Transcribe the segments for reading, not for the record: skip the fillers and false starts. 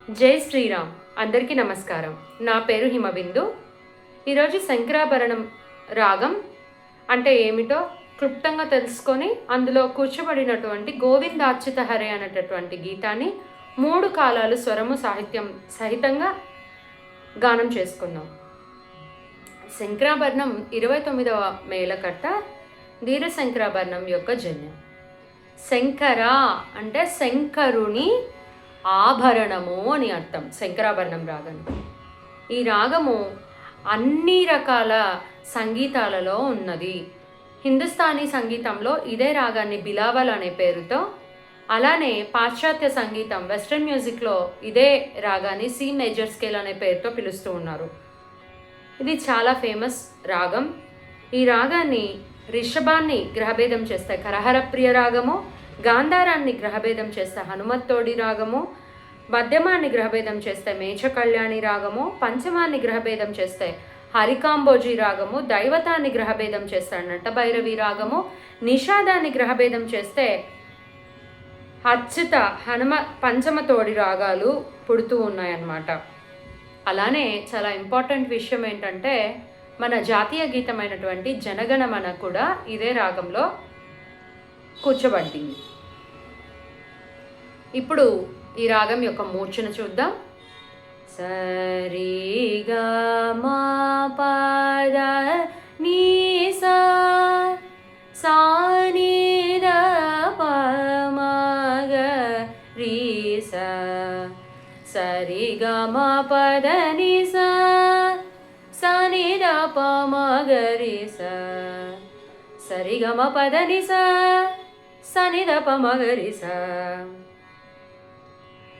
జై శ్రీరామ్. అందరికీ నమస్కారం. నా పేరు హిమబిందు. ఈరోజు శంకరాభరణం రాగం అంటే ఏమిటో క్లుప్తంగా తెలుసుకొని అందులో కూర్చోబడినటువంటి గోవిందాచ్యుత హరే అనేటటువంటి గీతాన్ని 3 కాలాలు స్వరము సాహిత్యం సహితంగా గానం చేసుకుందాం. శంకరాభరణం 29వ మేళకట్ట ధీర శంకరాభరణం యొక్క జన్యం. శంకర అంటే శంకరుని ఆభరణము అని అర్థం. శంకరాభరణం రాగం. ఈ రాగము అన్ని రకాల సంగీతాలలో ఉన్నది. హిందుస్థానీ సంగీతంలో ఇదే రాగాన్ని బిలావల్ అనే పేరుతో, అలానే పాశ్చాత్య సంగీతం వెస్ట్రన్ మ్యూజిక్లో ఇదే రాగాన్ని సి మేజర్ స్కేల్ అనే పేరుతో పిలుస్తూ ఉన్నారు. ఇది చాలా ఫేమస్ రాగం. ఈ రాగాన్ని రిషభాన్ని గ్రహభేదం చేస్తే కరహర ప్రియ రాగము, గాంధారాన్ని గ్రహభేదం చేస్తే హనుమత్తోడి రాగము, మధ్యమాన్ని గ్రహభేదం చేస్తే మేచ కళ్యాణి రాగము, పంచమాన్ని గ్రహభేదం చేస్తే హరికాంబోజీ రాగము, దైవతాన్ని గ్రహభేదం చేస్తే నటభైరవి రాగము, నిషాదాన్ని గ్రహభేదం చేస్తే అచ్యుత పంచమతోడి రాగాలు పుడుతూ ఉన్నాయన్నమాట. అలానే చాలా ఇంపార్టెంట్ విషయం ఏంటంటే మన జాతీయ గీతమైనటువంటి జనగణమన కూడా ఇదే రాగంలో కూర్చోబడింది. ఇప్పుడు ఈ రాగం యొక్క మూర్ఛన చూద్దాం. సరి గ మ ప ద ని సా సా ని ద ప మ గ రి సా సరి గ మ ప ద ని సా సా ని ద ప మ గ రి సా సరి గ మ ప ద ని సా సా ని ద ప మ గ రి సా.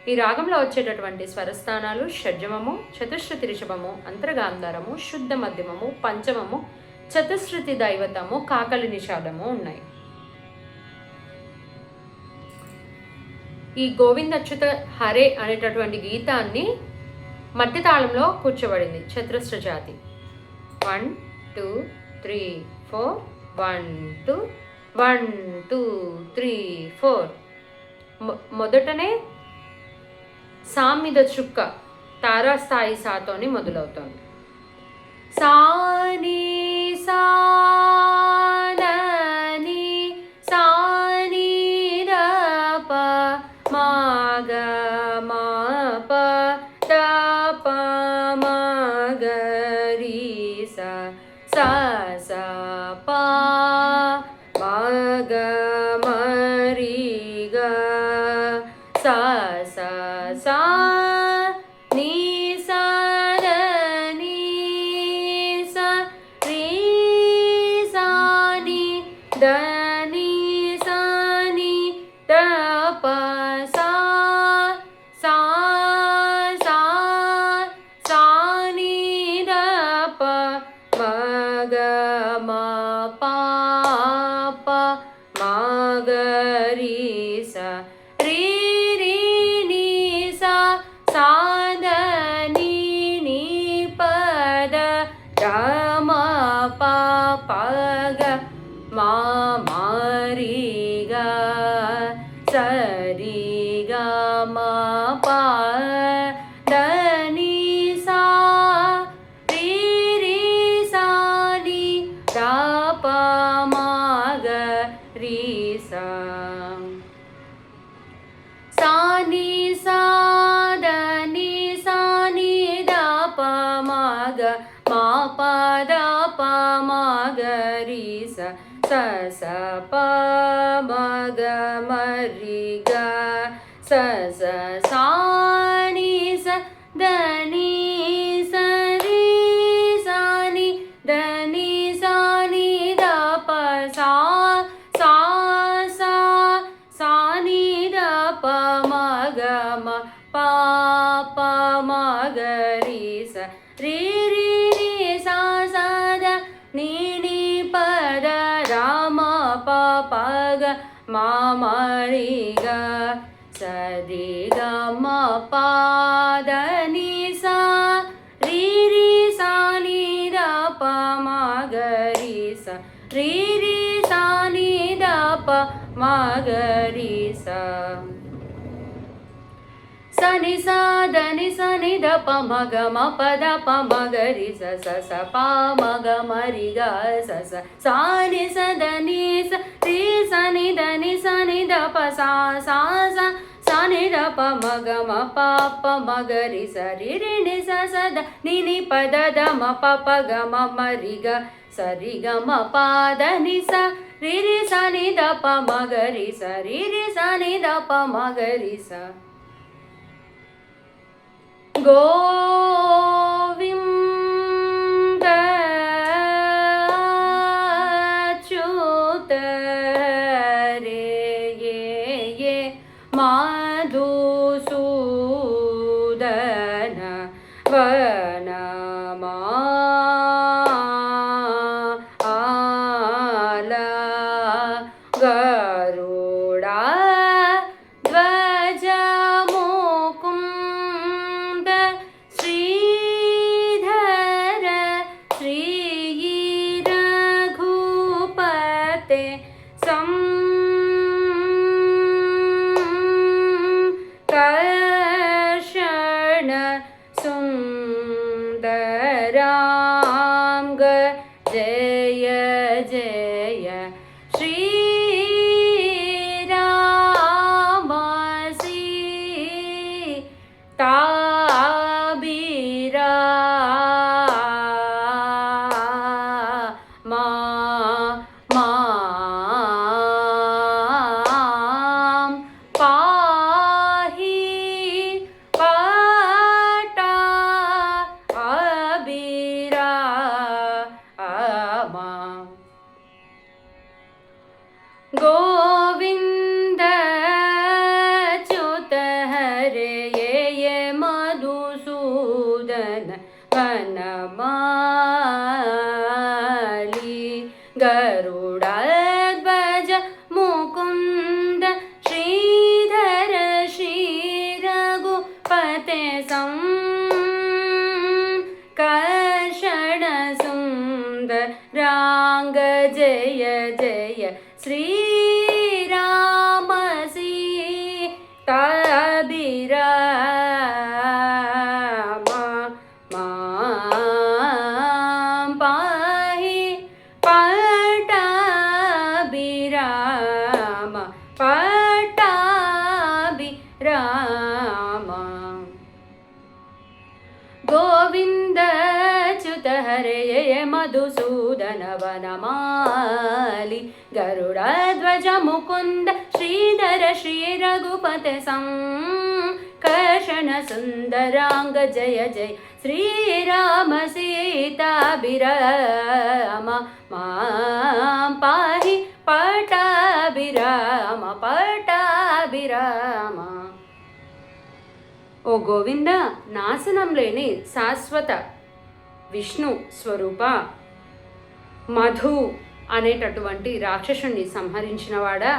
ఈ రాగంలో వచ్చేటటువంటి స్వరస్థానాలు షడ్జమము, చతుశ్రుతి రిషభము, అంతర్గాంధారము, శుద్ధ మధ్యమము, పంచమము, చతుశ్రుతి దైవతము, కాకలి నిషాదము ఉన్నాయి. ఈ గోవిందచ్యుత హరే అనేటటువంటి గీతాన్ని మట్టి తాళంలో కూర్చోబడింది. చతురస్ర జాతి 1 2 3 4 1 2 1 2 3 4. మొదటనే సా మీద చుక్క తారాస్థాయి సాతోని మొదలవుతోంది. సా ని సా ద ని సా ని ద ప మ గ మ ప ద ప మ గ రి సా సా సా ప మ గ మ రి గ సా సా సా ని సా ద ని సా రి సా ని ద ని సా ని ద ప సా సా సా సా ని ద ప మ గ మ ప ప మ గ రి సా రి సరి గ మ ప ద ని సా రి రి సా ని ద ప మ గ రి సా సా ని సా ద ని సా ని ద ప మ గ మ ప ద ప మ గ రి సా సా సా ప మ గ మ రి గ సా సా సా ని సా ద ని సా రి సా ని ద ని సా ని ద ప సా సా సా సా ని ద ప మ గ మ ప ప మ గ రి సా రి రి ని సా సా ద ని ని ప ద ర మ ప ప గ మ మ రి గ స రి గ మ ప ద ని సా రి రి సా ని ద ప మ గ రి సా రి రి సా ని ద ప మ గ రి సా స ని సా ద ని స ని ద ప మ గ మ ప ద ప మ గ రి స స స ప మ గ మ రి గ స స సా ని స ద ని స రి స ని ద ని స ని ద ప సా సా సా సా ని ద ప మ గ మ ప ప మ గ రి స రి రి ని స స ద ని ని ప ద ద మ ప ప గ మ మ రి గ స రి గ మ ప ద ని స రి రి స ని ద ప మ గ రి స రి రి స ని ద ప మ గ రి స గోవింద అచ్యుత హరే యే మధుసూదన వనమాల గరుడా ధ్వజ ముకుంద శ్రీధర శ్రీ రఘుపతే సంకర్షణ సుందరాంగ జయ జయ శ్రీరామ సీతాభిరామ మాం పాహి పట్టాభిరామ గోవింద అచ్యుత హరే యే మధుసూదన వనమాలి గరుడధ్వజ ముకుంద శ్రీధర శ్రీ రఘుపతే సంకర్షణ సుందరాంగ జయ జయ శ్రీరామ సీతాభిరామ మాం పాహి పట్టాభిరామ పట్టాభిరామ గోవింద అచ్యుత హరే యే మధుసూదన వనమాలి గరుడధ్వజ ముకుంద శ్రీధర శ్రీ రఘుపతే సంకర్షణ సుందరాంగ జయ జయ శ్రీరామ సీతాభిరామ మాం పాహి పట్టాభిరామ పట్టాభిరామ. ఓ గోవింద, నాశనం లేని శాశ్వత విష్ణు స్వరూప, మధు అనేటటువంటి రాక్షసుని సంహరించినవాడా,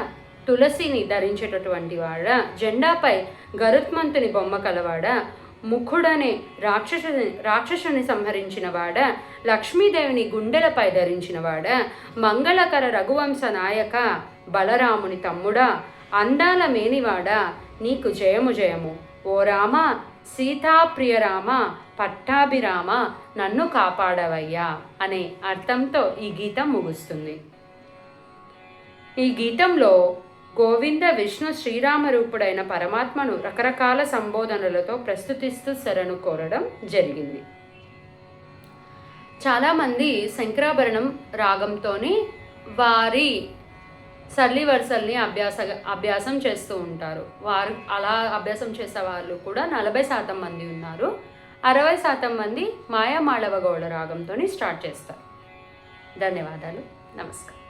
తులసిని ధరించేటటువంటి వాడా, జెండాపై గరుత్మంతుని బొమ్మ కలవాడా, ముఖుడనే రాక్షసుని సంహరించినవాడా, లక్ష్మీదేవిని గుండెలపై ధరించినవాడా, మంగళకర రఘువంశ నాయక బలరాముని తమ్ముడా, అందాల మేనివాడా, నీకు జయము జయము. ఓ రామ, సీతాప్రియ రామ, పట్టాభిరామ, నన్ను కాపాడవయ్యా అనే అర్థంతో ఈ గీతం ముగుస్తుంది. ఈ గీతంలో గోవింద విష్ణు శ్రీరామ రూపుడైన పరమాత్మను రకరకాల సంబోధనలతో ప్రస్తుతిస్తూ శరణు కోరడం జరిగింది. చాలామంది శంకరాభరణం రాగంతో వారి సర్లి వరుసల్ని అభ్యాసం చేస్తూ ఉంటారు. వారు అలా అభ్యాసం చేసే వాళ్ళు కూడా 40% మంది ఉన్నారు. 60% మంది మాయామాళవ గౌళ రాగంతో స్టార్ట్ చేస్తారు. ధన్యవాదాలు. నమస్కారం.